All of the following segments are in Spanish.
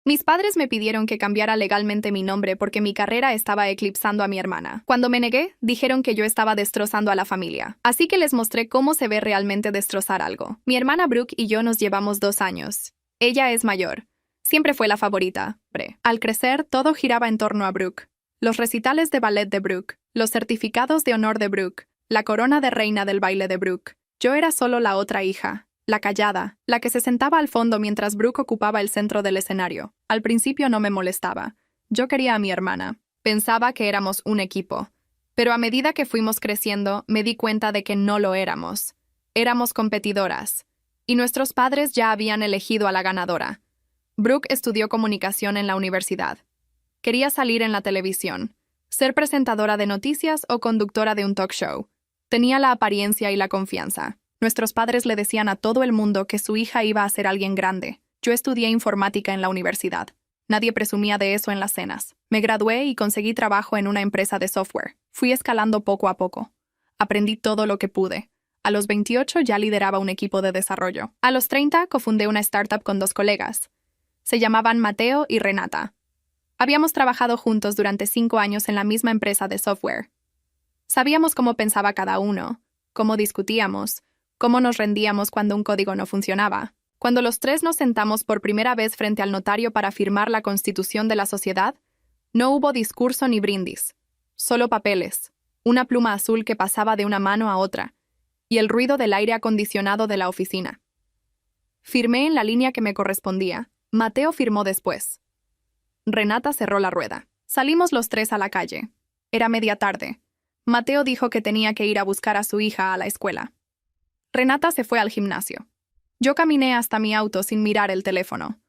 Mis padres me pidieron que cambiara legalmente mi nombre porque mi carrera estaba eclipsando a mi hermana. Cuando me negué, dijeron que yo estaba destrozando a la familia. Así que les mostré cómo se ve realmente destrozar algo. Mi hermana Brooke y yo nos llevamos 2 años. Ella es mayor. Siempre fue la favorita. Al crecer, todo giraba en torno a Brooke. Los recitales de ballet de Brooke, los certificados de honor de Brooke, la corona de reina del baile de Brooke. Yo era solo la otra hija. La callada, la que se sentaba al fondo mientras Brooke ocupaba el centro del escenario. Al principio no me molestaba. Yo quería a mi hermana. Pensaba que éramos un equipo. Pero a medida que fuimos creciendo, me di cuenta de que no lo éramos. Éramos competidoras. Y nuestros padres ya habían elegido a la ganadora. Brooke estudió comunicación en la universidad. Quería salir en la televisión, ser presentadora de noticias o conductora de un talk show. Tenía la apariencia y la confianza. Nuestros padres le decían a todo el mundo que su hija iba a ser alguien grande. Yo estudié informática en la universidad. Nadie presumía de eso en las cenas. Me gradué y conseguí trabajo en una empresa de software. Fui escalando poco a poco. Aprendí todo lo que pude. A los 28 ya lideraba un equipo de desarrollo. A los 30 cofundé una startup con 2 colegas. Se llamaban Mateo y Renata. Habíamos trabajado juntos durante 5 años en la misma empresa de software. Sabíamos cómo pensaba cada uno, cómo discutíamos, cómo nos rendíamos cuando un código no funcionaba. Cuando los 3 nos sentamos por primera vez frente al notario para firmar la constitución de la sociedad, no hubo discurso ni brindis, solo papeles, una pluma azul que pasaba de una mano a otra, y el ruido del aire acondicionado de la oficina. Firmé en la línea que me correspondía. Mateo firmó después. Renata cerró la rueda. Salimos los 3 a la calle. Era media tarde. Mateo dijo que tenía que ir a buscar a su hija a la escuela. Renata se fue al gimnasio. Yo caminé hasta mi auto sin mirar el teléfono.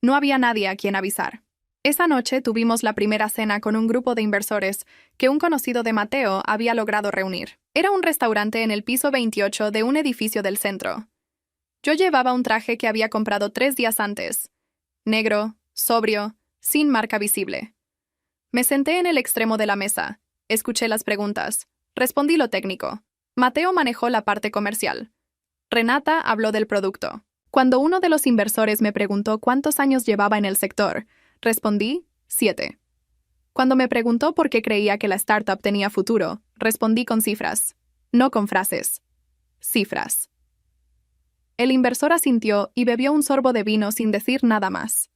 No había nadie a quien avisar. Esa noche tuvimos la primera cena con un grupo de inversores que un conocido de Mateo había logrado reunir. Era un restaurante en el piso 28 de un edificio del centro. Yo llevaba un traje que había comprado 3 días antes. Negro, sobrio, sin marca visible. Me senté en el extremo de la mesa. Escuché las preguntas. Respondí lo técnico. Mateo manejó la parte comercial. Renata habló del producto. Cuando uno de los inversores me preguntó cuántos años llevaba en el sector, respondí 7. Cuando me preguntó por qué creía que la startup tenía futuro, respondí con cifras, no con frases. Cifras. El inversor asintió y bebió un sorbo de vino sin decir nada más.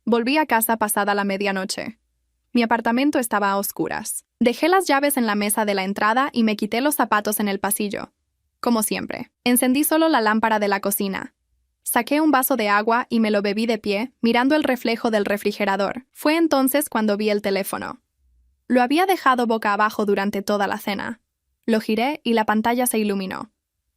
Volví a casa pasada la medianoche. Mi apartamento estaba a oscuras. Dejé las llaves en la mesa de la entrada y me quité los zapatos en el pasillo. Como siempre, encendí solo la lámpara de la cocina. Saqué un vaso de agua y me lo bebí de pie, mirando el reflejo del refrigerador. Fue entonces cuando vi el teléfono. Lo había dejado boca abajo durante toda la cena. Lo giré y la pantalla se iluminó.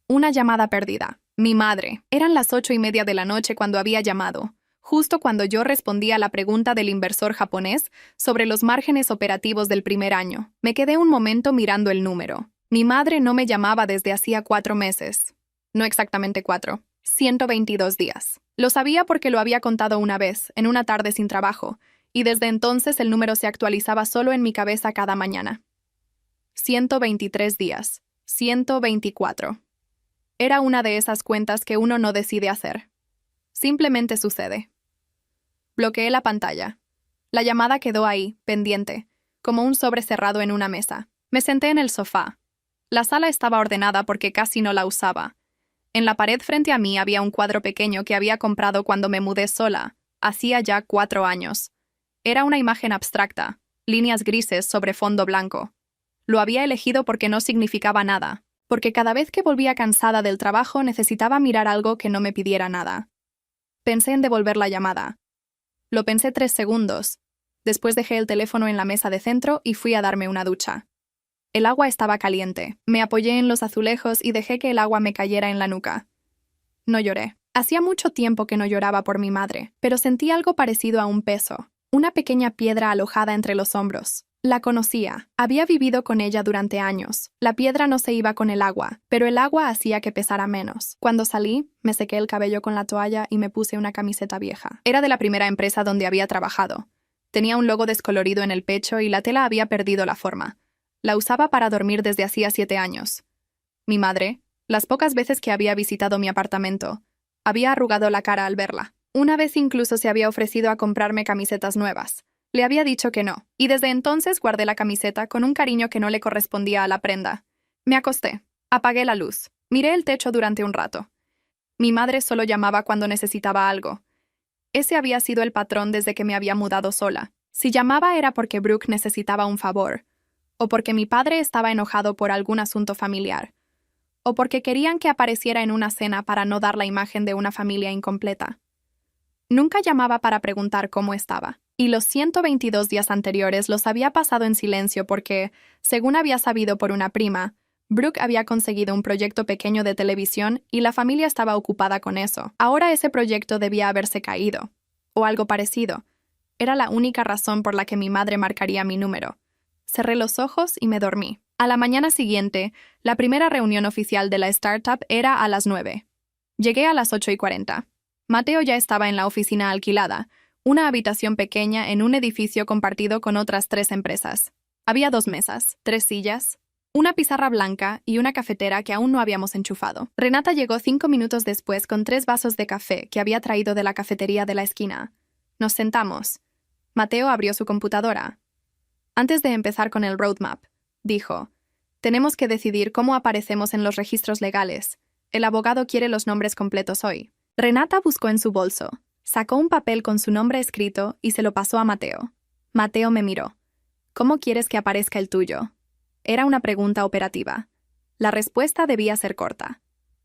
Una llamada perdida. Mi madre. Eran las 8:30 de la noche cuando había llamado. Justo cuando yo respondía a la pregunta del inversor japonés sobre los márgenes operativos del primer año. Me quedé un momento mirando el número. Mi madre no me llamaba desde hacía 4 meses. No exactamente 4. 122 días. Lo sabía porque lo había contado una vez, en una tarde sin trabajo, y desde entonces el número se actualizaba solo en mi cabeza cada mañana. 123 días. 124. Era una de esas cuentas que uno no decide hacer. Simplemente sucede. Bloqueé la pantalla. La llamada quedó ahí, pendiente, como un sobre cerrado en una mesa. Me senté en el sofá. La sala estaba ordenada porque casi no la usaba. En la pared frente a mí había un cuadro pequeño que había comprado cuando me mudé sola, hacía ya 4 años. Era una imagen abstracta, líneas grises sobre fondo blanco. Lo había elegido porque no significaba nada, porque cada vez que volvía cansada del trabajo necesitaba mirar algo que no me pidiera nada. Pensé en devolver la llamada. Lo pensé 3 segundos. Después dejé el teléfono en la mesa de centro y fui a darme una ducha. El agua estaba caliente. Me apoyé en los azulejos y dejé que el agua me cayera en la nuca. No lloré. Hacía mucho tiempo que no lloraba por mi madre, pero sentí algo parecido a un peso, una pequeña piedra alojada entre los hombros. La conocía. Había vivido con ella durante años. La piedra no se iba con el agua, pero el agua hacía que pesara menos. Cuando salí, me sequé el cabello con la toalla y me puse una camiseta vieja. Era de la primera empresa donde había trabajado. Tenía un logo descolorido en el pecho y la tela había perdido la forma. La usaba para dormir desde hacía 7 años. Mi madre, las pocas veces que había visitado mi apartamento, había arrugado la cara al verla. Una vez incluso se había ofrecido a comprarme camisetas nuevas. Le había dicho que no, y desde entonces guardé la camiseta con un cariño que no le correspondía a la prenda. Me acosté, apagué la luz, miré el techo durante un rato. Mi madre solo llamaba cuando necesitaba algo. Ese había sido el patrón desde que me había mudado sola. Si llamaba era porque Brooke necesitaba un favor, o porque mi padre estaba enojado por algún asunto familiar, o porque querían que apareciera en una cena para no dar la imagen de una familia incompleta. Nunca llamaba para preguntar cómo estaba, y los 122 días anteriores los había pasado en silencio porque, según había sabido por una prima, Brooke había conseguido un proyecto pequeño de televisión y la familia estaba ocupada con eso. Ahora ese proyecto debía haberse caído, o algo parecido. Era la única razón por la que mi madre marcaría mi número. Cerré los ojos y me dormí. A la mañana siguiente, la primera reunión oficial de la startup era a las 9. Llegué a las 8:40. Mateo ya estaba en la oficina alquilada, una habitación pequeña en un edificio compartido con otras 3 empresas. Había 2 mesas, 3 sillas, una pizarra blanca y una cafetera que aún no habíamos enchufado. Renata llegó 5 minutos después con 3 vasos de café que había traído de la cafetería de la esquina. Nos sentamos. Mateo abrió su computadora. Antes de empezar con el roadmap, dijo, tenemos que decidir cómo aparecemos en los registros legales. El abogado quiere los nombres completos hoy. Renata buscó en su bolso, sacó un papel con su nombre escrito y se lo pasó a Mateo. Mateo me miró. ¿Cómo quieres que aparezca el tuyo? Era una pregunta operativa. La respuesta debía ser corta.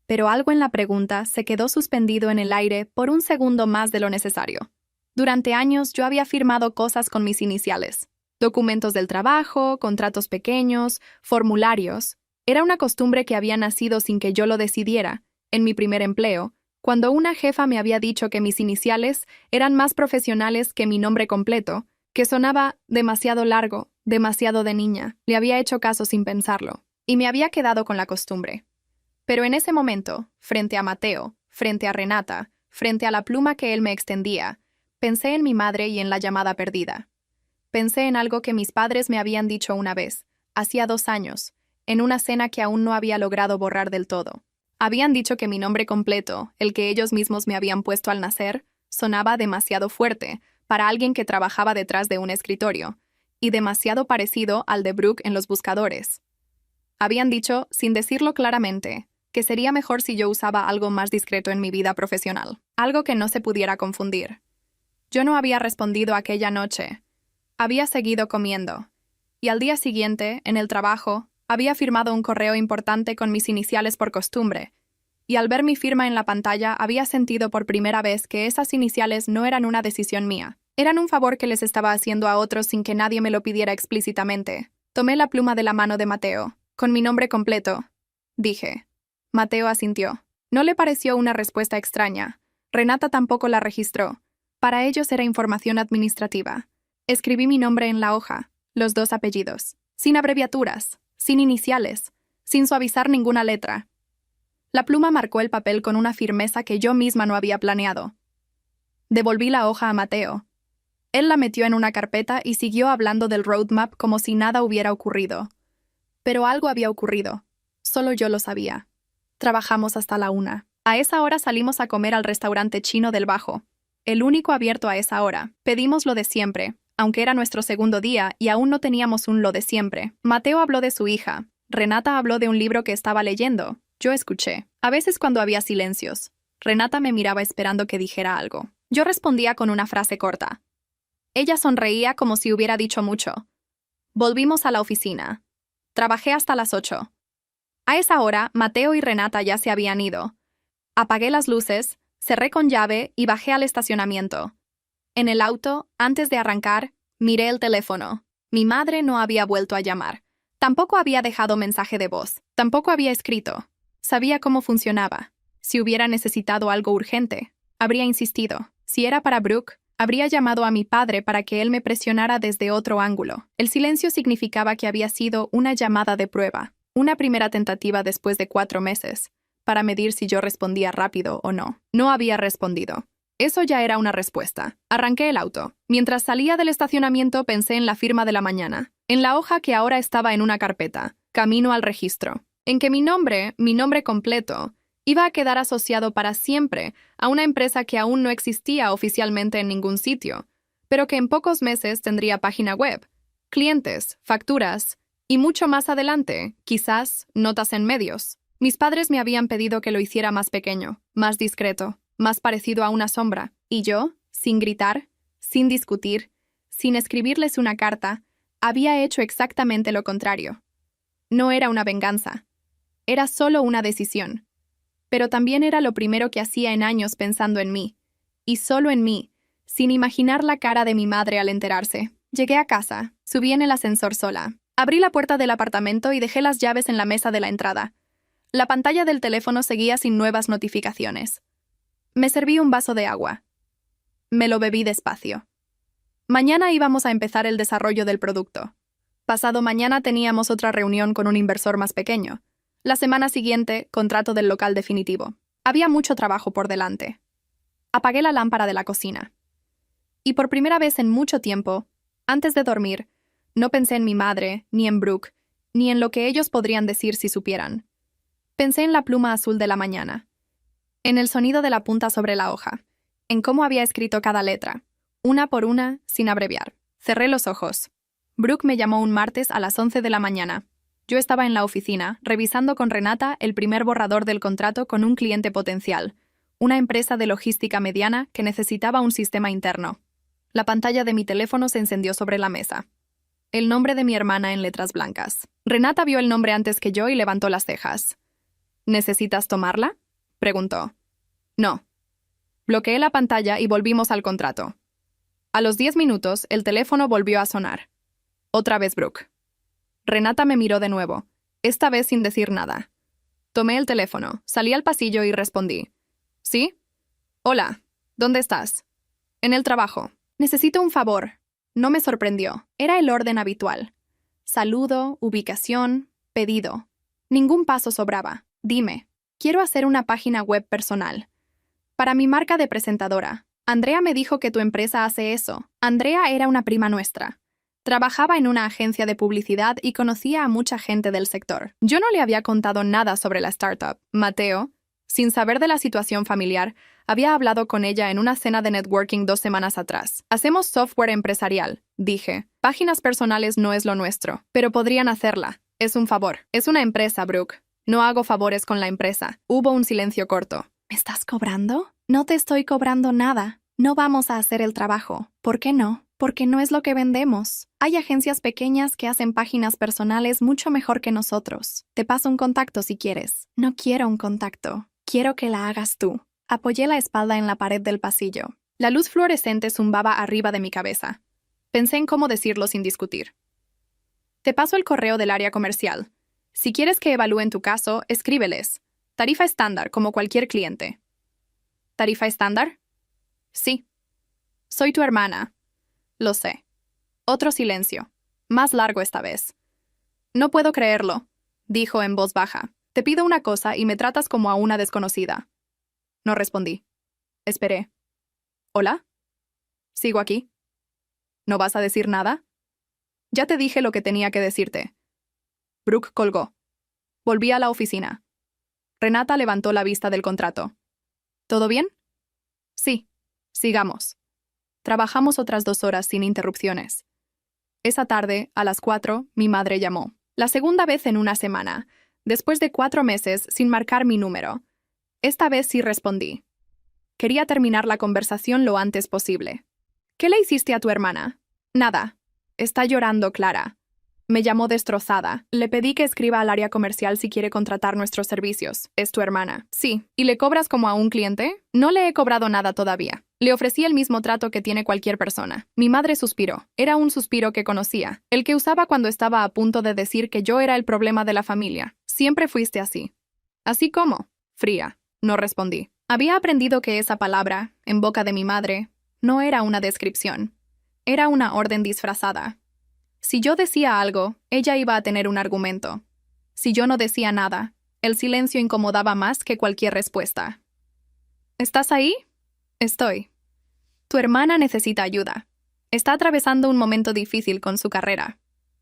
Pero algo en la pregunta se quedó suspendido en el aire por un segundo más de lo necesario. Durante años yo había firmado cosas con mis iniciales. Documentos del trabajo, contratos pequeños, formularios. Era una costumbre que había nacido sin que yo lo decidiera, en mi primer empleo, cuando una jefa me había dicho que mis iniciales eran más profesionales que mi nombre completo, que sonaba demasiado largo, demasiado de niña. Le había hecho caso sin pensarlo, y me había quedado con la costumbre. Pero en ese momento, frente a Mateo, frente a Renata, frente a la pluma que él me extendía, pensé en mi madre y en la llamada perdida. Pensé en algo que mis padres me habían dicho una vez, hacía 2 años, en una cena que aún no había logrado borrar del todo. Habían dicho que mi nombre completo, el que ellos mismos me habían puesto al nacer, sonaba demasiado fuerte para alguien que trabajaba detrás de un escritorio, y demasiado parecido al de Brooke en los buscadores. Habían dicho, sin decirlo claramente, que sería mejor si yo usaba algo más discreto en mi vida profesional, algo que no se pudiera confundir. Yo no había respondido aquella noche. Había seguido comiendo, y al día siguiente, en el trabajo, había firmado un correo importante con mis iniciales por costumbre, y al ver mi firma en la pantalla había sentido por primera vez que esas iniciales no eran una decisión mía. Eran un favor que les estaba haciendo a otros sin que nadie me lo pidiera explícitamente. Tomé la pluma de la mano de Mateo, con mi nombre completo. Dije. Mateo asintió. No le pareció una respuesta extraña. Renata tampoco la registró. Para ellos era información administrativa. Escribí mi nombre en la hoja, los 2 apellidos, sin abreviaturas, sin iniciales, sin suavizar ninguna letra. La pluma marcó el papel con una firmeza que yo misma no había planeado. Devolví la hoja a Mateo. Él la metió en una carpeta y siguió hablando del roadmap como si nada hubiera ocurrido. Pero algo había ocurrido. Solo yo lo sabía. Trabajamos hasta la 1. A esa hora salimos a comer al restaurante chino del Bajo, el único abierto a esa hora. Pedimos lo de siempre, aunque era nuestro segundo día y aún no teníamos un lo de siempre. Mateo habló de su hija. Renata habló de un libro que estaba leyendo. Yo escuché. A veces cuando había silencios, Renata me miraba esperando que dijera algo. Yo respondía con una frase corta. Ella sonreía como si hubiera dicho mucho. Volvimos a la oficina. Trabajé hasta las 8. A esa hora, Mateo y Renata ya se habían ido. Apagué las luces, cerré con llave y bajé al estacionamiento. En el auto, antes de arrancar, miré el teléfono. Mi madre no había vuelto a llamar. Tampoco había dejado mensaje de voz. Tampoco había escrito. Sabía cómo funcionaba. Si hubiera necesitado algo urgente, habría insistido. Si era para Brooke, habría llamado a mi padre para que él me presionara desde otro ángulo. El silencio significaba que había sido una llamada de prueba, una primera tentativa después de 4 meses, para medir si yo respondía rápido o no. No había respondido. Eso ya era una respuesta. Arranqué el auto. Mientras salía del estacionamiento pensé en la firma de la mañana, en la hoja que ahora estaba en una carpeta, camino al registro, en que mi nombre completo, Iba a quedar asociado para siempre a una empresa que aún no existía oficialmente en ningún sitio, pero que en pocos meses tendría página web, clientes, facturas y mucho más adelante, quizás, notas en medios. Mis padres me habían pedido que lo hiciera más pequeño, más discreto, más parecido a una sombra, y yo, sin gritar, sin discutir, sin escribirles una carta, había hecho exactamente lo contrario. No era una venganza, era solo una decisión. Pero también era lo primero que hacía en años pensando en mí, y solo en mí, sin imaginar la cara de mi madre al enterarse. Llegué a casa, subí en el ascensor sola, abrí la puerta del apartamento y dejé las llaves en la mesa de la entrada. La pantalla del teléfono seguía sin nuevas notificaciones. Me serví un vaso de agua. Me lo bebí despacio. Mañana íbamos a empezar el desarrollo del producto. Pasado mañana teníamos otra reunión con un inversor más pequeño. La semana siguiente, contrato del local definitivo. Había mucho trabajo por delante. Apagué la lámpara de la cocina. Y por primera vez en mucho tiempo, antes de dormir, no pensé en mi madre, ni en Brooke, ni en lo que ellos podrían decir si supieran. Pensé en la pluma azul de la mañana, en el sonido de la punta sobre la hoja, en cómo había escrito cada letra, una por una, sin abreviar. Cerré los ojos. Brooke me llamó un martes a las 11 de la mañana. Yo estaba en la oficina, revisando con Renata el primer borrador del contrato con un cliente potencial, una empresa de logística mediana que necesitaba un sistema interno. La pantalla de mi teléfono se encendió sobre la mesa. El nombre de mi hermana en letras blancas. Renata vio el nombre antes que yo y levantó las cejas. ¿Necesitas tomarla?, preguntó. No. Bloqueé la pantalla y volvimos al contrato. A los 10 minutos, el teléfono volvió a sonar. Otra vez Brooke. Renata me miró de nuevo, esta vez sin decir nada. Tomé el teléfono, salí al pasillo y respondí. ¿Sí? Hola, ¿dónde estás? En el trabajo. Necesito un favor. No me sorprendió. Era el orden habitual. Saludo, ubicación, pedido. Ningún paso sobraba. Dime, quiero hacer una página web personal. Para mi marca de presentadora. Andrea me dijo que tu empresa hace eso. Andrea era una prima nuestra. Trabajaba en una agencia de publicidad y conocía a mucha gente del sector. Yo no le había contado nada sobre la startup. Mateo, sin saber de la situación familiar, había hablado con ella en una cena de networking 2 semanas atrás. Hacemos software empresarial, dije. Páginas personales no es lo nuestro, pero podrían hacerla. Es un favor. Es una empresa, Brooke. No hago favores con la empresa. Hubo un silencio corto. ¿Me estás cobrando? No te estoy cobrando nada. No vamos a hacer el trabajo. ¿Por qué no? Porque no es lo que vendemos. Hay agencias pequeñas que hacen páginas personales mucho mejor que nosotros. Te paso un contacto si quieres. No quiero un contacto. Quiero que la hagas tú. Apoyé la espalda en la pared del pasillo. La luz fluorescente zumbaba arriba de mi cabeza. Pensé en cómo decirlo sin discutir. Te paso el correo del área comercial. Si quieres que evalúen tu caso, escríbeles. Tarifa estándar, como cualquier cliente. ¿Tarifa estándar? Sí. Soy tu hermana. Lo sé. Otro silencio. Más largo esta vez. No puedo creerlo, dijo en voz baja. Te pido una cosa y me tratas como a una desconocida. No respondí. Esperé. ¿Hola? ¿Sigo aquí? ¿No vas a decir nada? Ya te dije lo que tenía que decirte. Brooke colgó. Volví a la oficina. Renata levantó la vista del contrato. ¿Todo bien? Sí. Sigamos. Trabajamos otras 2 horas sin interrupciones. Esa tarde, a las 4, mi madre llamó. La segunda vez en una semana, después de 4 meses sin marcar mi número. Esta vez sí respondí. Quería terminar la conversación lo antes posible. ¿Qué le hiciste a tu hermana? Nada. Está llorando Clara. Me llamó destrozada. Le pedí que escriba al área comercial si quiere contratar nuestros servicios. ¿Es tu hermana? Sí. ¿Y le cobras como a un cliente? No le he cobrado nada todavía. Le ofrecí el mismo trato que tiene cualquier persona. Mi madre suspiró. Era un suspiro que conocía. El que usaba cuando estaba a punto de decir que yo era el problema de la familia. Siempre fuiste así. ¿Así cómo? Fría. No respondí. Había aprendido que esa palabra, en boca de mi madre, no era una descripción. Era una orden disfrazada. Si yo decía algo, ella iba a tener un argumento. Si yo no decía nada, el silencio incomodaba más que cualquier respuesta. ¿Estás ahí? Estoy. Tu hermana necesita ayuda. Está atravesando un momento difícil con su carrera.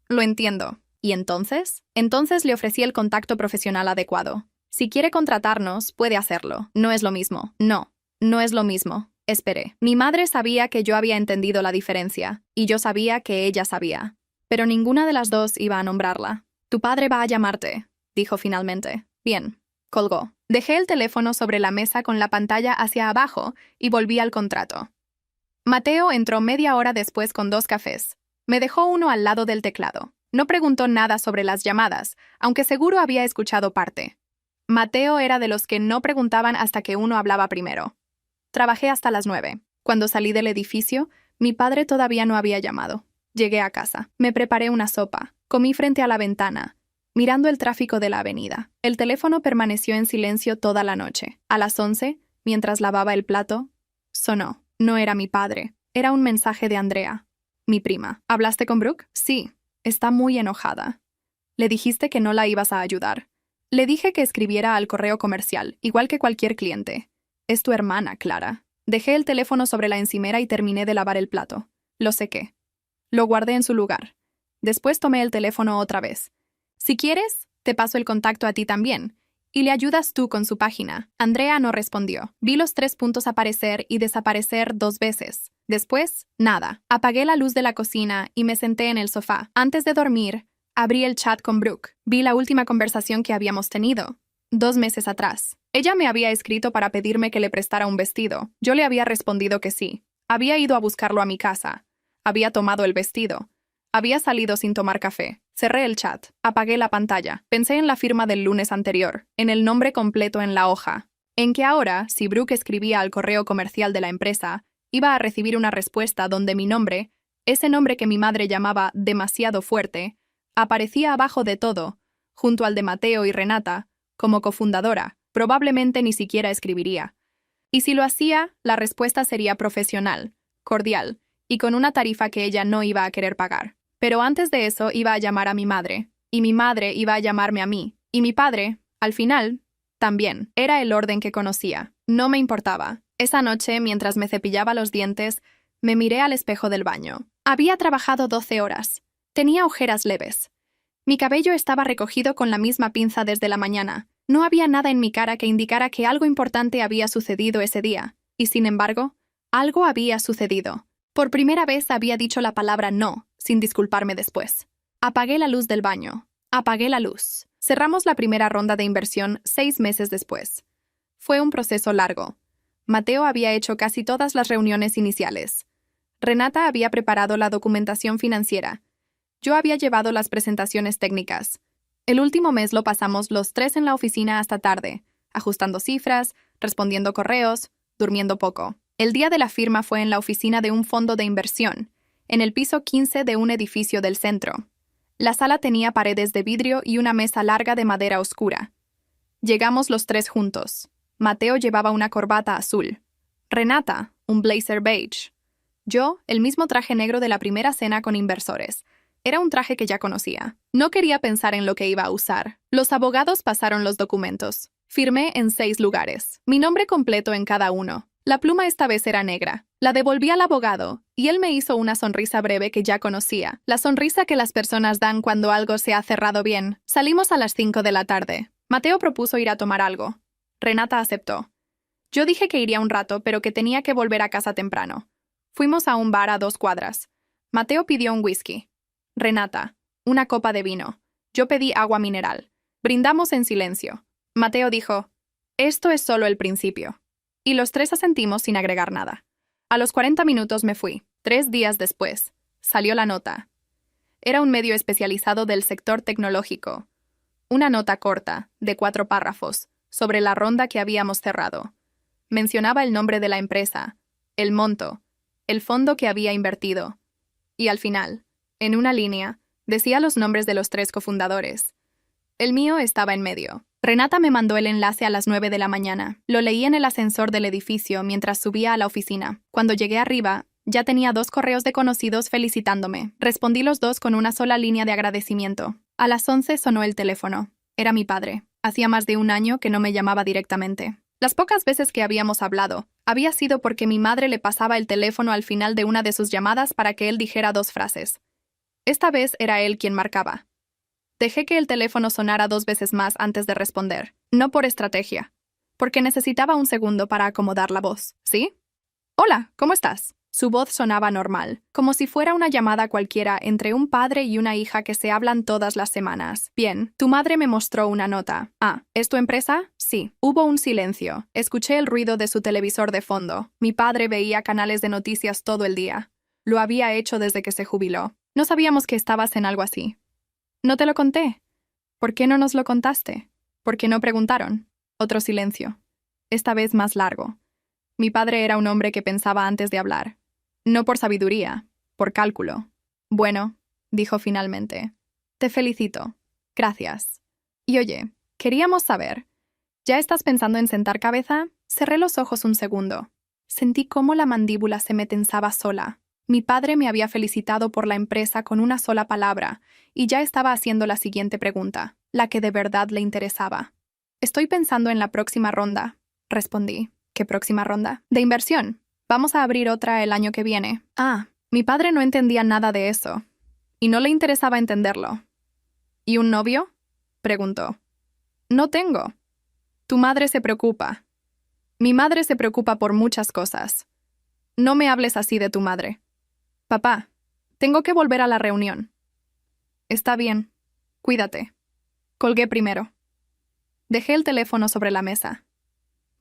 Lo entiendo. ¿Y entonces? Entonces le ofrecí el contacto profesional adecuado. Si quiere contratarnos, puede hacerlo. No es lo mismo. No, no es lo mismo. Esperé. Mi madre sabía que yo había entendido la diferencia, y yo sabía que ella sabía. Pero ninguna de las dos iba a nombrarla. Tu padre va a llamarte, dijo finalmente. Bien. Colgó. Dejé el teléfono sobre la mesa con la pantalla hacia abajo y volví al contrato. Mateo entró media hora después con 2 cafés. Me dejó uno al lado del teclado. No preguntó nada sobre las llamadas, aunque seguro había escuchado parte. Mateo era de los que no preguntaban hasta que uno hablaba primero. Trabajé hasta las 9. Cuando salí del edificio, mi padre todavía no había llamado. Llegué a casa. Me preparé una sopa. Comí frente a la ventana, mirando el tráfico de la avenida. El teléfono permaneció en silencio toda la noche. A las 11, mientras lavaba el plato, sonó. No era mi padre. Era un mensaje de Andrea, mi prima. ¿Hablaste con Brooke? Sí. Está muy enojada. Le dijiste que no la ibas a ayudar. Le dije que escribiera al correo comercial, igual que cualquier cliente. Es tu hermana, Clara. Dejé el teléfono sobre la encimera y terminé de lavar el plato. Lo sequé. Lo guardé en su lugar. Después tomé el teléfono otra vez. Si quieres, te paso el contacto a ti también. Y le ayudas tú con su página. Andrea no respondió. Vi los 3 puntos aparecer y desaparecer 2 veces. Después, nada. Apagué la luz de la cocina y me senté en el sofá. Antes de dormir, abrí el chat con Brooke. Vi la última conversación que habíamos tenido, 2 meses atrás. Ella me había escrito para pedirme que le prestara un vestido. Yo le había respondido que sí. Había ido a buscarlo a mi casa. Había tomado el vestido. Había salido sin tomar café. Cerré el chat. Apagué la pantalla. Pensé en la firma del lunes anterior, en el nombre completo en la hoja. En que ahora, si Brooke escribía al correo comercial de la empresa, iba a recibir una respuesta donde mi nombre, ese nombre que mi madre llamaba demasiado fuerte, aparecía abajo de todo, junto al de Mateo y Renata, como cofundadora. Probablemente ni siquiera escribiría. Y si lo hacía, la respuesta sería profesional, cordial, y con una tarifa que ella no iba a querer pagar. Pero antes de eso iba a llamar a mi madre, y mi madre iba a llamarme a mí, y mi padre, al final, también. Era el orden que conocía. No me importaba. Esa noche, mientras me cepillaba los dientes, me miré al espejo del baño. Había trabajado 12 horas. Tenía ojeras leves. Mi cabello estaba recogido con la misma pinza desde la mañana. No había nada en mi cara que indicara que algo importante había sucedido ese día. Y sin embargo, algo había sucedido. Por primera vez había dicho la palabra no, sin disculparme después. Apagué la luz del baño. Apagué la luz. Cerramos la primera ronda de inversión 6 meses después. Fue un proceso largo. Mateo había hecho casi todas las reuniones iniciales. Renata había preparado la documentación financiera. Yo había llevado las presentaciones técnicas. El último mes lo pasamos los 3 en la oficina hasta tarde, ajustando cifras, respondiendo correos, durmiendo poco. El día de la firma fue en la oficina de un fondo de inversión, en el piso 15 de un edificio del centro. La sala tenía paredes de vidrio y una mesa larga de madera oscura. Llegamos los 3 juntos. Mateo llevaba una corbata azul. Renata, un blazer beige. Yo, el mismo traje negro de la primera cena con inversores. Era un traje que ya conocía. No quería pensar en lo que iba a usar. Los abogados pasaron los documentos. Firmé en 6 lugares. Mi nombre completo en cada uno. La pluma esta vez era negra. La devolví al abogado, y él me hizo una sonrisa breve que ya conocía. La sonrisa que las personas dan cuando algo se ha cerrado bien. Salimos a las 5 de la tarde. Mateo propuso ir a tomar algo. Renata aceptó. Yo dije que iría un rato, pero que tenía que volver a casa temprano. Fuimos a un bar a 2 cuadras. Mateo pidió un whisky. Renata, una copa de vino. Yo pedí agua mineral. Brindamos en silencio. Mateo dijo, «Esto es solo el principio». Y los 3 asentimos sin agregar nada. A los 40 minutos me fui. 3 días después, salió la nota. Era un medio especializado del sector tecnológico. Una nota corta, de 4 párrafos, sobre la ronda que habíamos cerrado. Mencionaba el nombre de la empresa, el monto, el fondo que había invertido. Y al final, en una línea, decía los nombres de los 3 cofundadores. El mío estaba en medio. Renata me mandó el enlace a las 9 de la mañana. Lo leí en el ascensor del edificio mientras subía a la oficina. Cuando llegué arriba, ya tenía 2 correos de conocidos felicitándome. Respondí los 2 con una sola línea de agradecimiento. A las 11 sonó el teléfono. Era mi padre. Hacía más de 1 año que no me llamaba directamente. Las pocas veces que habíamos hablado, había sido porque mi madre le pasaba el teléfono al final de una de sus llamadas para que él dijera 2 frases. Esta vez era él quien marcaba. Dejé que el teléfono sonara 2 veces más antes de responder. No por estrategia, porque necesitaba un segundo para acomodar la voz. ¿Sí? Hola, ¿cómo estás? Su voz sonaba normal, como si fuera una llamada cualquiera entre un padre y una hija que se hablan todas las semanas. Bien, tu madre me mostró una nota. Ah, ¿es tu empresa? Sí. Hubo un silencio. Escuché el ruido de su televisor de fondo. Mi padre veía canales de noticias todo el día. Lo había hecho desde que se jubiló. No sabíamos que estabas en algo así. No te lo conté. ¿Por qué no nos lo contaste? ¿Por qué no preguntaron? Otro silencio. Esta vez más largo. Mi padre era un hombre que pensaba antes de hablar. No por sabiduría, por cálculo. Bueno, dijo finalmente. Te felicito. Gracias. Y oye, queríamos saber. ¿Ya estás pensando en sentar cabeza? Cerré los ojos un segundo. Sentí cómo la mandíbula se me tensaba sola. Mi padre me había felicitado por la empresa con una sola palabra, y ya estaba haciendo la siguiente pregunta, la que de verdad le interesaba. Estoy pensando en la próxima ronda, respondí. ¿Qué próxima ronda? De inversión. Vamos a abrir otra el año que viene. Ah, mi padre no entendía nada de eso, y no le interesaba entenderlo. ¿Y un novio? Preguntó. No tengo. Tu madre se preocupa. Mi madre se preocupa por muchas cosas. No me hables así de tu madre. Papá, tengo que volver a la reunión. Está bien. Cuídate. Colgué primero. Dejé el teléfono sobre la mesa.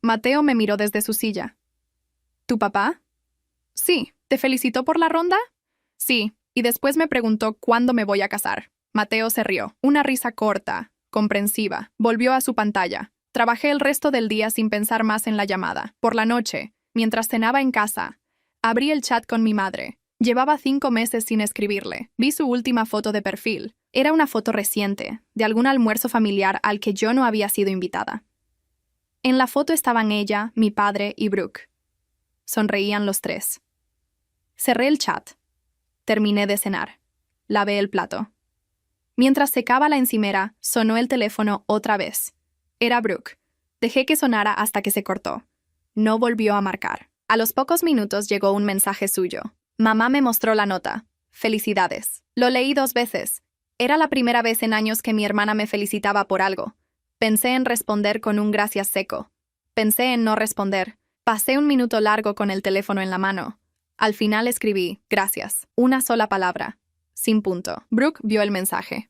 Mateo me miró desde su silla. ¿Tu papá? Sí. ¿Te felicitó por la ronda? Sí, y después me preguntó cuándo me voy a casar. Mateo se rió. Una risa corta, comprensiva. Volvió a su pantalla. Trabajé el resto del día sin pensar más en la llamada. Por la noche, mientras cenaba en casa, abrí el chat con mi madre. Llevaba 5 meses sin escribirle. Vi su última foto de perfil. Era una foto reciente, de algún almuerzo familiar al que yo no había sido invitada. En la foto estaban ella, mi padre y Brooke. Sonreían los tres. Cerré el chat. Terminé de cenar. Lavé el plato. Mientras secaba la encimera, sonó el teléfono otra vez. Era Brooke. Dejé que sonara hasta que se cortó. No volvió a marcar. A los pocos minutos llegó un mensaje suyo. Mamá me mostró la nota. Felicidades. Lo leí 2 veces. Era la primera vez en años que mi hermana me felicitaba por algo. Pensé en responder con un gracias seco. Pensé en no responder. Pasé un minuto largo con el teléfono en la mano. Al final escribí, gracias. Una sola palabra. Sin punto. Brooke vio el mensaje.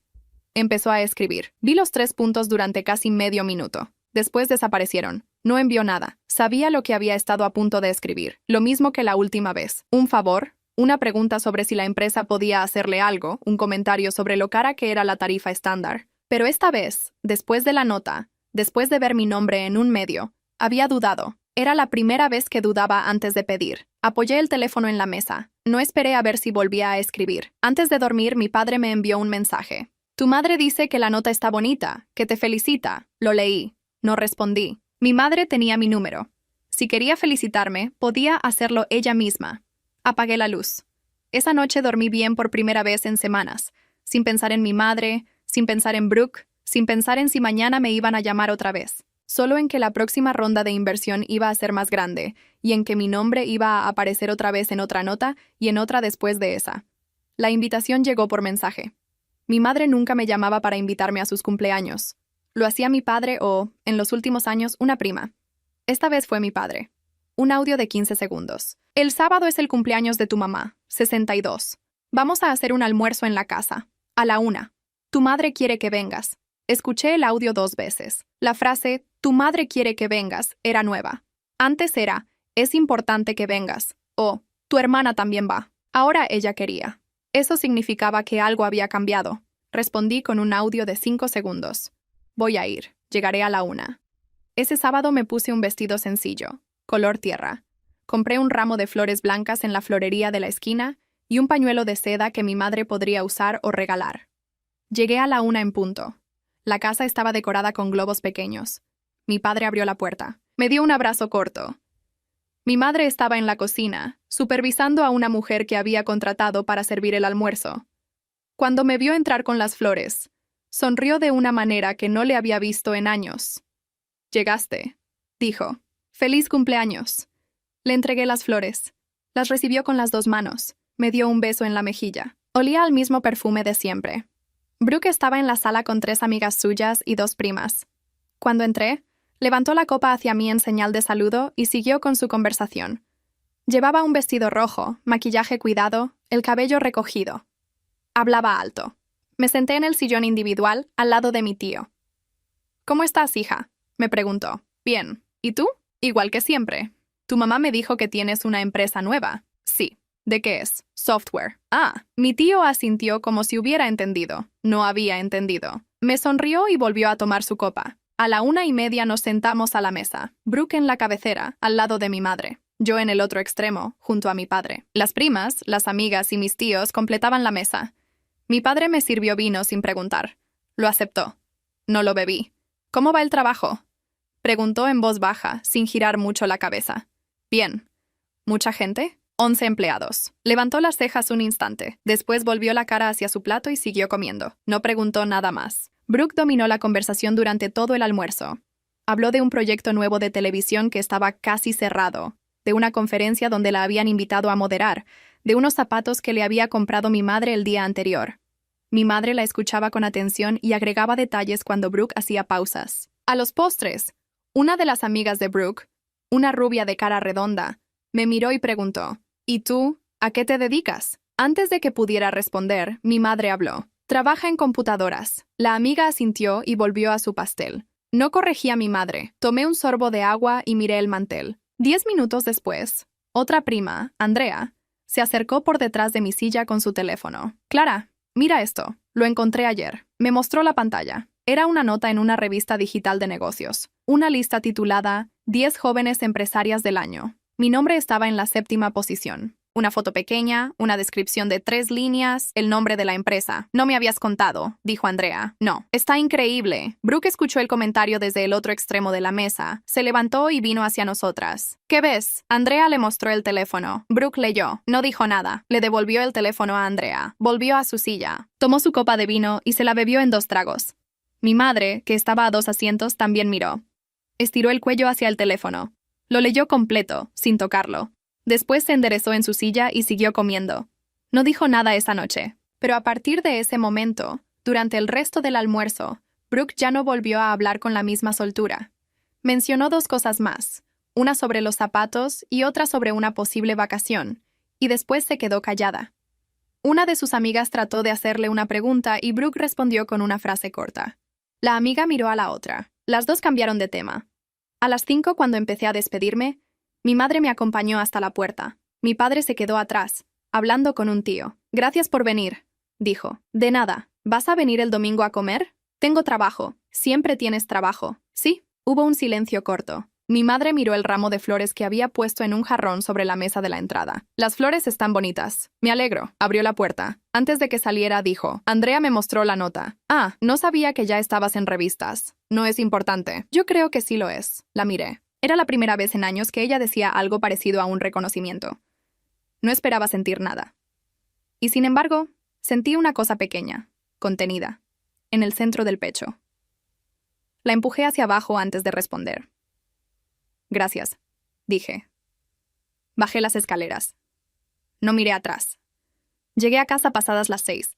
Empezó a escribir. Vi los 3 puntos durante casi medio minuto. Después desaparecieron. No envió nada. Sabía lo que había estado a punto de escribir. Lo mismo que la última vez. Un favor. Una pregunta sobre si la empresa podía hacerle algo. Un comentario sobre lo cara que era la tarifa estándar. Pero esta vez, después de la nota, después de ver mi nombre en un medio, había dudado. Era la primera vez que dudaba antes de pedir. Apoyé el teléfono en la mesa. No esperé a ver si volvía a escribir. Antes de dormir, mi padre me envió un mensaje. Tu madre dice que la nota está bonita, que te felicita. Lo leí. No respondí. Mi madre tenía mi número. Si quería felicitarme, podía hacerlo ella misma. Apagué la luz. Esa noche dormí bien por primera vez en semanas, sin pensar en mi madre, sin pensar en Brooke, sin pensar en si mañana me iban a llamar otra vez. Solo en que la próxima ronda de inversión iba a ser más grande, y en que mi nombre iba a aparecer otra vez en otra nota y en otra después de esa. La invitación llegó por mensaje. Mi madre nunca me llamaba para invitarme a sus cumpleaños. Lo hacía mi padre o, en los últimos años, una prima. Esta vez fue mi padre. Un audio de 15 segundos. El sábado es el cumpleaños de tu mamá, 62. Vamos a hacer un almuerzo en la casa. A la 1. Tu madre quiere que vengas. Escuché el audio 2 veces. La frase, tu madre quiere que vengas, era nueva. Antes era, es importante que vengas. O, tu hermana también va. Ahora ella quería. Eso significaba que algo había cambiado. Respondí con un audio de 5 segundos. Voy a ir. Llegaré a la 1. Ese sábado me puse un vestido sencillo, color tierra. Compré un ramo de flores blancas en la florería de la esquina y un pañuelo de seda que mi madre podría usar o regalar. Llegué a la 1 en punto. La casa estaba decorada con globos pequeños. Mi padre abrió la puerta. Me dio un abrazo corto. Mi madre estaba en la cocina, supervisando a una mujer que había contratado para servir el almuerzo. Cuando me vio entrar con las flores, sonrió de una manera que no le había visto en años. «Llegaste», dijo. «Feliz cumpleaños». Le entregué las flores. Las recibió con las 2 manos. Me dio un beso en la mejilla. Olía al mismo perfume de siempre. Brooke estaba en la sala con 3 amigas suyas y 2 primas. Cuando entré, levantó la copa hacia mí en señal de saludo y siguió con su conversación. Llevaba un vestido rojo, maquillaje cuidado, el cabello recogido. Hablaba alto. Me senté en el sillón individual al lado de mi tío. «¿Cómo estás, hija?», me preguntó. «Bien. ¿Y tú?». «Igual que siempre. Tu mamá me dijo que tienes una empresa nueva». «Sí». «¿De qué es?». «Software». «Ah». Mi tío asintió como si hubiera entendido. No había entendido. Me sonrió y volvió a tomar su copa. A la 1:30 nos sentamos a la mesa, Brooke en la cabecera, al lado de mi madre. Yo en el otro extremo, junto a mi padre. Las primas, las amigas y mis tíos completaban la mesa. Mi padre me sirvió vino sin preguntar. Lo aceptó. No lo bebí. «¿Cómo va el trabajo?», preguntó en voz baja, sin girar mucho la cabeza. «Bien». «¿Mucha gente?». 11 empleados. Levantó las cejas un instante. Después volvió la cara hacia su plato y siguió comiendo. No preguntó nada más. Brooke dominó la conversación durante todo el almuerzo. Habló de un proyecto nuevo de televisión que estaba casi cerrado, de una conferencia donde la habían invitado a moderar, de unos zapatos que le había comprado mi madre el día anterior. Mi madre la escuchaba con atención y agregaba detalles cuando Brooke hacía pausas. A los postres, una de las amigas de Brooke, una rubia de cara redonda, me miró y preguntó, «¿Y tú, a qué te dedicas?». Antes de que pudiera responder, mi madre habló. «Trabaja en computadoras». La amiga asintió y volvió a su pastel. No corregí a mi madre. Tomé un sorbo de agua y miré el mantel. 10 minutos después, otra prima, Andrea, se acercó por detrás de mi silla con su teléfono. «Clara, mira esto. Lo encontré ayer». Me mostró la pantalla. Era una nota en una revista digital de negocios. Una lista titulada 10 jóvenes empresarias del año. Mi nombre estaba en la 7ª posición. Una foto pequeña, una descripción de 3 líneas, el nombre de la empresa. «No me habías contado», dijo Andrea. «No. Está increíble». Brooke escuchó el comentario desde el otro extremo de la mesa. Se levantó y vino hacia nosotras. «¿Qué ves?». Andrea le mostró el teléfono. Brooke leyó. No dijo nada. Le devolvió el teléfono a Andrea. Volvió a su silla. Tomó su copa de vino y se la bebió en 2 tragos. Mi madre, que estaba a 2 asientos, también miró. Estiró el cuello hacia el teléfono. Lo leyó completo, sin tocarlo. Después se enderezó en su silla y siguió comiendo. No dijo nada esa noche. Pero a partir de ese momento, durante el resto del almuerzo, Brooke ya no volvió a hablar con la misma soltura. Mencionó 2 cosas más, una sobre los zapatos y otra sobre una posible vacación, y después se quedó callada. Una de sus amigas trató de hacerle una pregunta y Brooke respondió con una frase corta. La amiga miró a la otra. Las 2 cambiaron de tema. A las 5, cuando empecé a despedirme, mi madre me acompañó hasta la puerta. Mi padre se quedó atrás, hablando con un tío. «Gracias por venir», dijo. «De nada. ¿Vas a venir el domingo a comer?». «Tengo trabajo». «Siempre tienes trabajo». «Sí». Hubo un silencio corto. Mi madre miró el ramo de flores que había puesto en un jarrón sobre la mesa de la entrada. «Las flores están bonitas». «Me alegro». Abrió la puerta. Antes de que saliera, dijo. Andrea me mostró la nota. «Ah, no sabía que ya estabas en revistas. No es importante». «Yo creo que sí lo es». La miré. Era la primera vez en años que ella decía algo parecido a un reconocimiento. No esperaba sentir nada. Y sin embargo, sentí una cosa pequeña, contenida, en el centro del pecho. La empujé hacia abajo antes de responder. «Gracias», dije. Bajé las escaleras. No miré atrás. Llegué a casa pasadas las 6.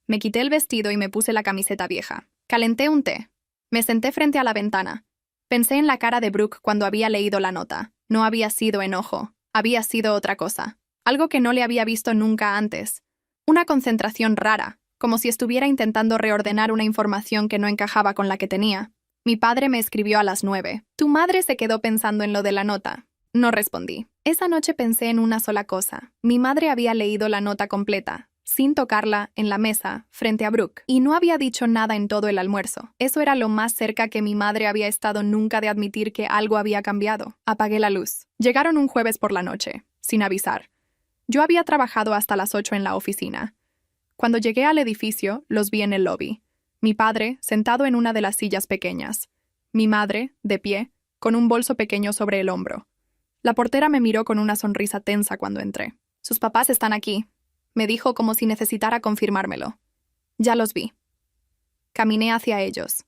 Me quité el vestido y me puse la camiseta vieja. Calenté un té. Me senté frente a la ventana. Pensé en la cara de Brooke cuando había leído la nota. No había sido enojo. Había sido otra cosa. Algo que no le había visto nunca antes. Una concentración rara, como si estuviera intentando reordenar una información que no encajaba con la que tenía. Mi padre me escribió a las 9. «Tu madre se quedó pensando en lo de la nota». No respondí. Esa noche pensé en una sola cosa. Mi madre había leído la nota completa, sin tocarla, en la mesa, frente a Brooke, y no había dicho nada en todo el almuerzo. Eso era lo más cerca que mi madre había estado nunca de admitir que algo había cambiado. Apagué la luz. Llegaron un jueves por la noche, sin avisar. Yo había trabajado hasta las 8 en la oficina. Cuando llegué al edificio, los vi en el lobby. Mi padre, sentado en una de las sillas pequeñas. Mi madre, de pie, con un bolso pequeño sobre el hombro. La portera me miró con una sonrisa tensa cuando entré. «Sus papás están aquí», me dijo como si necesitara confirmármelo. Ya los vi. Caminé hacia ellos.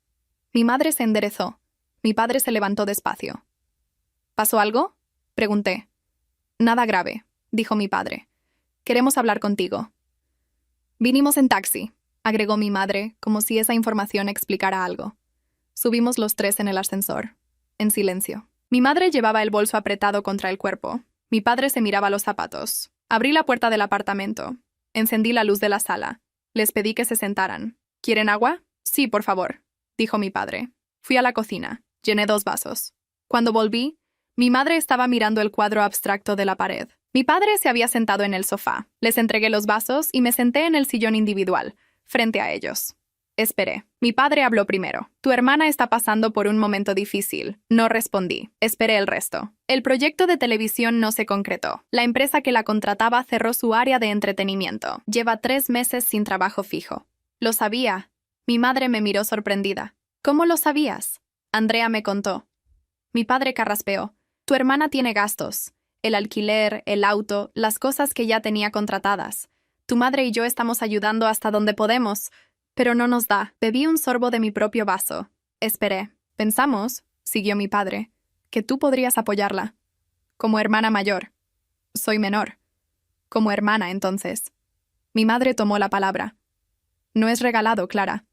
Mi madre se enderezó. Mi padre se levantó despacio. «¿Pasó algo?», pregunté. «Nada grave», dijo mi padre. «Queremos hablar contigo». Vinimos en taxi. agregó mi madre, como si esa información explicara algo. Subimos los tres en el ascensor, en silencio. Mi madre llevaba el bolso apretado contra el cuerpo. Mi padre se miraba los zapatos. Abrí la puerta del apartamento. Encendí la luz de la sala. Les pedí que se sentaran. ¿Quieren agua? Sí, por favor, dijo mi padre. Fui a la cocina. Llené 2 vasos. Cuando volví, mi madre estaba mirando el cuadro abstracto de la pared. Mi padre se había sentado en el sofá. Les entregué los vasos y me senté en el sillón individual, frente a ellos. Esperé. Mi padre habló primero. Tu hermana está pasando por un momento difícil. No respondí. Esperé el resto. El proyecto de televisión no se concretó. La empresa que la contrataba cerró su área de entretenimiento. Lleva 3 meses sin trabajo fijo. Lo sabía. Mi madre me miró sorprendida. ¿Cómo lo sabías? Andrea me contó. Mi padre carraspeó. Tu hermana tiene gastos. El alquiler, el auto, las cosas que ya tenía contratadas. Tu madre y yo estamos ayudando hasta donde podemos, pero no nos da. Bebí un sorbo de mi propio vaso. Esperé. Pensamos, siguió mi padre, que tú podrías apoyarla. Como hermana mayor. Soy menor. Como hermana, entonces. Mi madre tomó la palabra. No es regalado, Clara.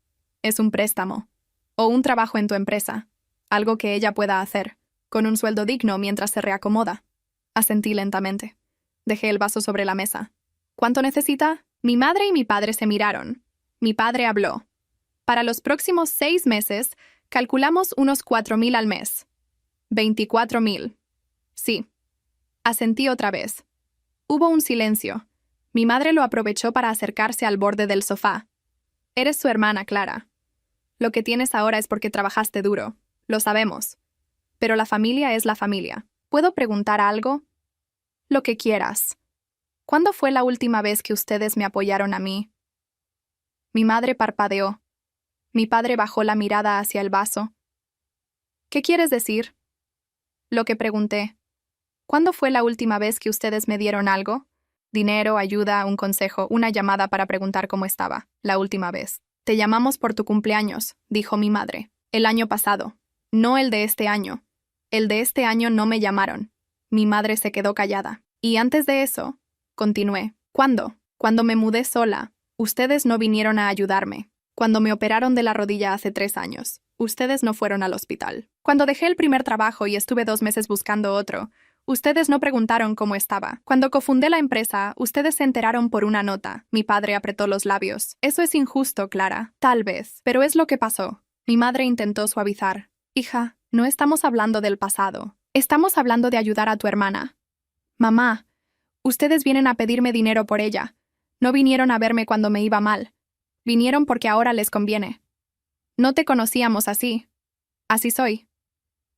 Es un préstamo. O un trabajo en tu empresa. Algo que ella pueda hacer, con un sueldo digno mientras se reacomoda. Asentí lentamente. Dejé el vaso sobre la mesa. ¿Cuánto necesita? Mi madre y mi padre se miraron. Mi padre habló. Para los próximos 6 meses, calculamos unos 4,000 al mes. 24,000. Sí. Asentí otra vez. Hubo un silencio. Mi madre lo aprovechó para acercarse al borde del sofá. Eres su hermana, Clara. Lo que tienes ahora es porque trabajaste duro. Lo sabemos. Pero la familia es la familia. ¿Puedo preguntar algo? Lo que quieras. ¿Cuándo fue la última vez que ustedes me apoyaron a mí? Mi madre parpadeó. Mi padre bajó la mirada hacia el vaso. ¿Qué quieres decir? Lo que pregunté. ¿Cuándo fue la última vez que ustedes me dieron algo? Dinero, ayuda, un consejo, una llamada para preguntar cómo estaba. La última vez. Te llamamos por tu cumpleaños, dijo mi madre. El año pasado. No el de este año. El de este año no me llamaron. Mi madre se quedó callada. Y antes de eso, continué. ¿Cuándo? Cuando me mudé sola. Ustedes no vinieron a ayudarme. Cuando me operaron de la rodilla hace 3 años, ustedes no fueron al hospital. Cuando dejé el primer trabajo y estuve 2 meses buscando otro, ustedes no preguntaron cómo estaba. Cuando cofundé la empresa, ustedes se enteraron por una nota. Mi padre apretó los labios. Eso es injusto, Clara. Tal vez. Pero es lo que pasó. Mi madre intentó suavizar. Hija, no estamos hablando del pasado. Estamos hablando de ayudar a tu hermana. Mamá, ustedes vienen a pedirme dinero por ella. No vinieron a verme cuando me iba mal. Vinieron porque ahora les conviene. No te conocíamos así. Así soy.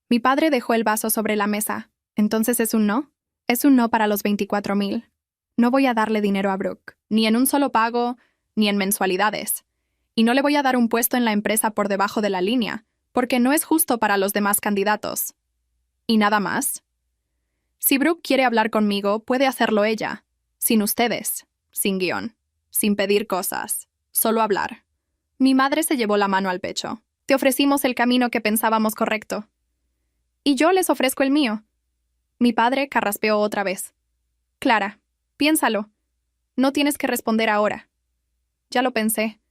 Mi padre dejó el vaso sobre la mesa. ¿Entonces es un no? Es un no para los 24,000. No voy a darle dinero a Brooke, ni en un solo pago, ni en mensualidades. Y no le voy a dar un puesto en la empresa por debajo de la línea, porque no es justo para los demás candidatos. ¿Y nada más? Si Brooke quiere hablar conmigo, puede hacerlo ella, sin ustedes. Sin guión, sin pedir cosas, solo hablar. Mi madre se llevó la mano al pecho. Te ofrecimos el camino que pensábamos correcto. Y yo les ofrezco el mío. Mi padre carraspeó otra vez. Clara, piénsalo. No tienes que responder ahora. Ya lo pensé.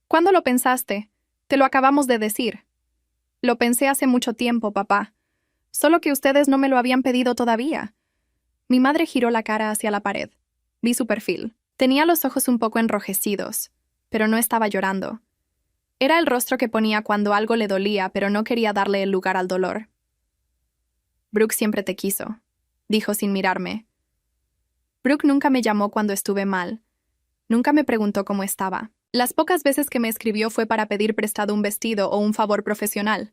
¿Cuándo lo pensaste? Te lo acabamos de decir. Lo pensé hace mucho tiempo, papá. Solo que ustedes no me lo habían pedido todavía. Mi madre giró la cara hacia la pared. Vi su perfil. Tenía los ojos un poco enrojecidos, pero no estaba llorando. Era el rostro que ponía cuando algo le dolía, pero no quería darle el lugar al dolor. Brooke siempre te quiso, dijo sin mirarme. Brooke nunca me llamó cuando estuve mal. Nunca me preguntó cómo estaba. Las pocas veces que me escribió fue para pedir prestado un vestido o un favor profesional.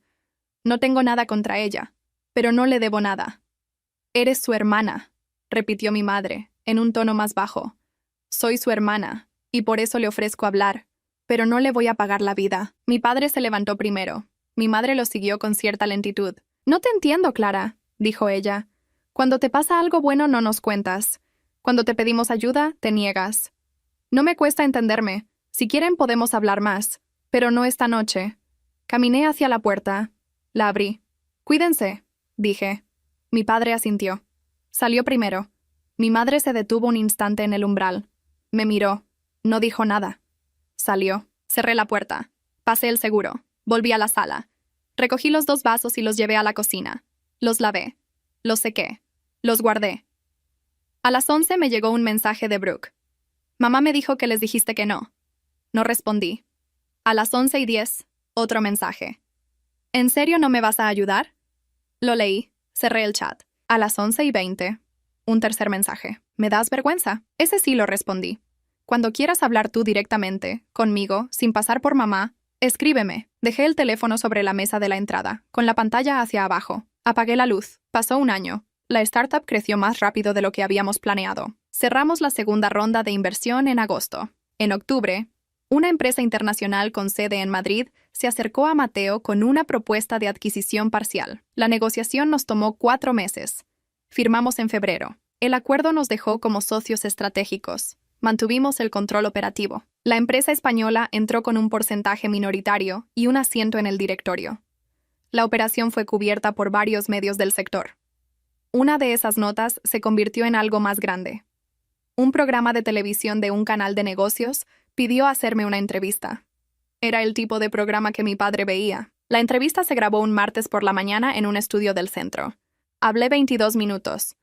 No tengo nada contra ella, pero no le debo nada. Eres su hermana, repitió mi madre, en un tono más bajo. Soy su hermana, y por eso le ofrezco hablar, pero no le voy a pagar la vida. Mi padre se levantó primero. Mi madre lo siguió con cierta lentitud. No te entiendo, Clara, dijo ella. Cuando te pasa algo bueno no nos cuentas. Cuando te pedimos ayuda, te niegas. No me cuesta entenderme. Si quieren podemos hablar más, pero no esta noche. Caminé hacia la puerta. La abrí. Cuídense, dije. Mi padre asintió. Salió primero. Mi madre se detuvo un instante en el umbral. Me miró. No dijo nada. Salió. Cerré la puerta. Pasé el seguro. Volví a la sala. Recogí los 2 vasos y los llevé a la cocina. Los lavé. Los sequé. Los guardé. A las 11 me llegó un mensaje de Brooke. Mamá me dijo que les dijiste que no. No respondí. A las 11:10, otro mensaje. ¿En serio no me vas a ayudar? Lo leí. Cerré el chat. A las 11:20, un tercer mensaje. ¿Me das vergüenza? Ese sí lo respondí. Cuando quieras hablar tú directamente, conmigo, sin pasar por mamá, escríbeme. Dejé el teléfono sobre la mesa de la entrada, con la pantalla hacia abajo. Apagué la luz. Pasó un año. La startup creció más rápido de lo que habíamos planeado. Cerramos la segunda ronda de inversión en agosto. En octubre, una empresa internacional con sede en Madrid se acercó a Mateo con una propuesta de adquisición parcial. La negociación nos tomó 4 meses. Firmamos en febrero. El acuerdo nos dejó como socios estratégicos. Mantuvimos el control operativo. La empresa española entró con un porcentaje minoritario y un asiento en el directorio. La operación fue cubierta por varios medios del sector. Una de esas notas se convirtió en algo más grande. Un programa de televisión de un canal de negocios pidió hacerme una entrevista. Era el tipo de programa que mi padre veía. La entrevista se grabó un martes por la mañana en un estudio del centro. Hablé 22 minutos.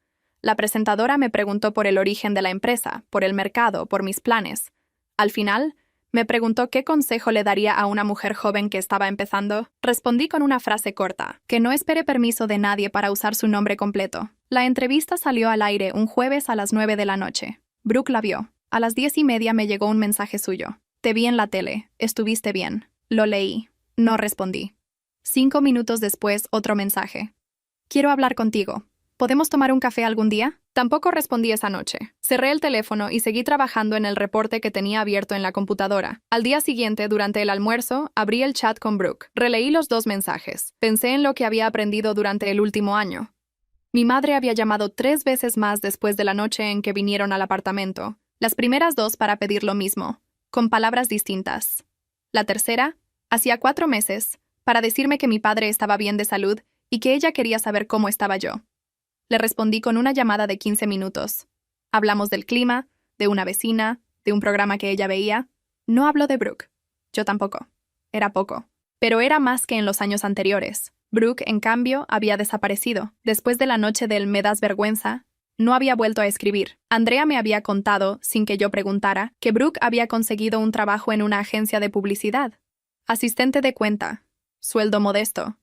La presentadora me preguntó por el origen de la empresa, por el mercado, por mis planes. Al final, me preguntó qué consejo le daría a una mujer joven que estaba empezando. Respondí con una frase corta, que no espere permiso de nadie para usar su nombre completo. La entrevista salió al aire un jueves a las 9 de la noche. Brooke la vio. A las 10:30 me llegó un mensaje suyo. Te vi en la tele. Estuviste bien. Lo leí. No respondí. 5 minutos después, otro mensaje. Quiero hablar contigo. ¿Podemos tomar un café algún día? Tampoco respondí esa noche. Cerré el teléfono y seguí trabajando en el reporte que tenía abierto en la computadora. Al día siguiente, durante el almuerzo, abrí el chat con Brooke. Releí los 2 mensajes. Pensé en lo que había aprendido durante el último año. Mi madre había llamado 3 veces más después de la noche en que vinieron al apartamento. Las primeras 2 para pedir lo mismo, con palabras distintas. La tercera, hacía 4 meses, para decirme que mi padre estaba bien de salud y que ella quería saber cómo estaba yo. Le respondí con una llamada de 15 minutos. Hablamos del clima, de una vecina, de un programa que ella veía. No habló de Brooke. Yo tampoco. Era poco. Pero era más que en los años anteriores. Brooke, en cambio, había desaparecido. Después de la noche del "me das vergüenza", no había vuelto a escribir. Andrea me había contado, sin que yo preguntara, que Brooke había conseguido un trabajo en una agencia de publicidad. Asistente de cuenta. Sueldo modesto.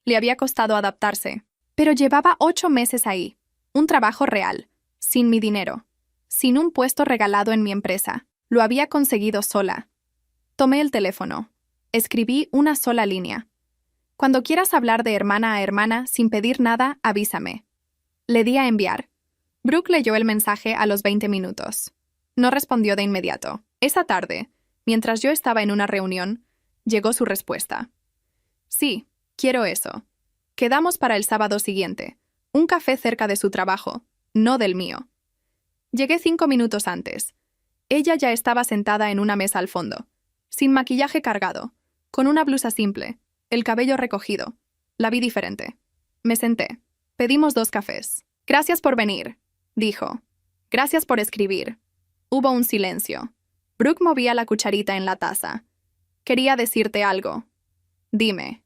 Le había costado adaptarse. Pero llevaba 8 meses ahí. Un trabajo real. Sin mi dinero. Sin un puesto regalado en mi empresa. Lo había conseguido sola. Tomé el teléfono. Escribí una sola línea. Cuando quieras hablar de hermana a hermana sin pedir nada, avísame. Le di a enviar. Brooke leyó el mensaje a los 20 minutos. No respondió de inmediato. Esa tarde, mientras yo estaba en una reunión, llegó su respuesta. Sí, quiero eso. Quedamos para el sábado siguiente. Un café cerca de su trabajo, no del mío. Llegué 5 minutos antes. Ella ya estaba sentada en una mesa al fondo, sin maquillaje cargado, con una blusa simple, el cabello recogido. La vi diferente. Me senté. Pedimos 2 cafés. Gracias por venir, dijo. Gracias por escribir. Hubo un silencio. Brooke movía la cucharita en la taza. Quería decirte algo. Dime.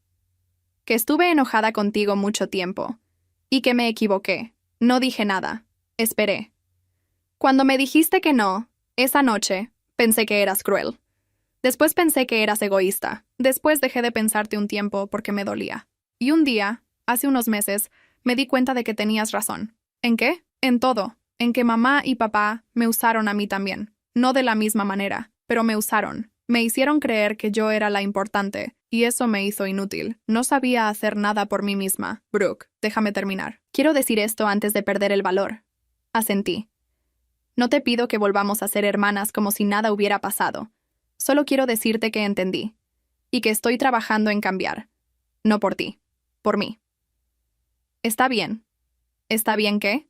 Que estuve enojada contigo mucho tiempo. Y que me equivoqué. No dije nada. Esperé. Cuando me dijiste que no, esa noche, pensé que eras cruel. Después pensé que eras egoísta. Después dejé de pensarte un tiempo porque me dolía. Y un día, hace unos meses, me di cuenta de que tenías razón. ¿En qué? En todo. En que mamá y papá me usaron a mí también. No de la misma manera, pero me usaron. Me hicieron creer que yo era la importante, y eso me hizo inútil. No sabía hacer nada por mí misma. Brooke, déjame terminar. Quiero decir esto antes de perder el valor. Asentí. No te pido que volvamos a ser hermanas como si nada hubiera pasado. Solo quiero decirte que entendí. Y que estoy trabajando en cambiar. No por ti. Por mí. Está bien. ¿Está bien qué?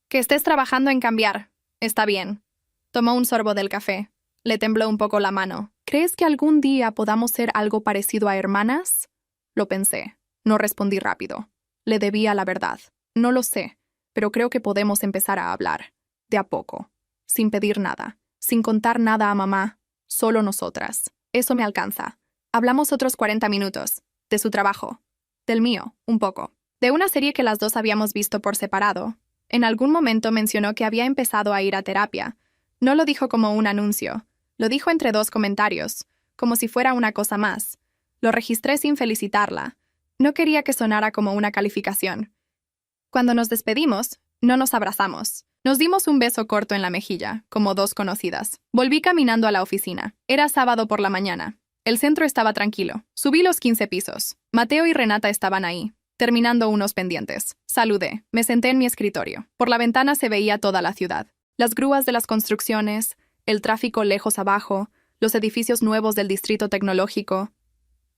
Que estés trabajando en cambiar. Está bien. Tomó un sorbo del café. Le tembló un poco la mano. ¿Crees que algún día podamos ser algo parecido a hermanas? Lo pensé. No respondí rápido. Le debía la verdad. No lo sé, pero creo que podemos empezar a hablar. De a poco. Sin pedir nada. Sin contar nada a mamá. Solo nosotras. Eso me alcanza. Hablamos otros 40 minutos. De su trabajo. Del mío, un poco. De una serie que las dos habíamos visto por separado. En algún momento mencionó que había empezado a ir a terapia. No lo dijo como un anuncio. Lo dijo entre dos comentarios, como si fuera una cosa más. Lo registré sin felicitarla. No quería que sonara como una calificación. Cuando nos despedimos, no nos abrazamos. Nos dimos un beso corto en la mejilla, como dos conocidas. Volví caminando a la oficina. Era sábado por la mañana. El centro estaba tranquilo. Subí los 15 pisos. Mateo y Renata estaban ahí, terminando unos pendientes. Saludé. Me senté en mi escritorio. Por la ventana se veía toda la ciudad. Las grúas de las construcciones, el tráfico lejos abajo, los edificios nuevos del distrito tecnológico.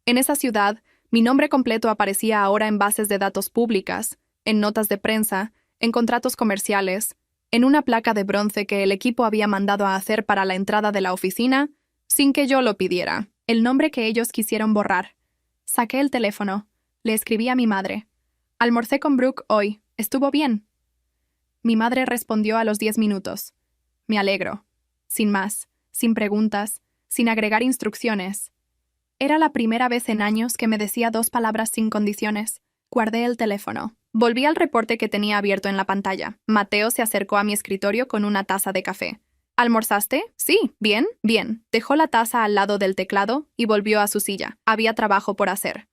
En esa ciudad, mi nombre completo aparecía ahora en bases de datos públicas, en notas de prensa, en contratos comerciales, en una placa de bronce que el equipo había mandado a hacer para la entrada de la oficina, sin que yo lo pidiera. El nombre que ellos quisieron borrar. Saqué el teléfono. Le escribí a mi madre. Almorcé con Brooke hoy. ¿Estuvo bien? Mi madre respondió a los 10 minutos. Me alegro. Sin más, sin preguntas, sin agregar instrucciones. Era la primera vez en años que me decía 2 palabras sin condiciones. Guardé el teléfono. Volví al reporte que tenía abierto en la pantalla. Mateo se acercó a mi escritorio con una taza de café. ¿Almorzaste? Sí, bien, bien. Dejó la taza al lado del teclado y volvió a su silla. Había trabajo por hacer.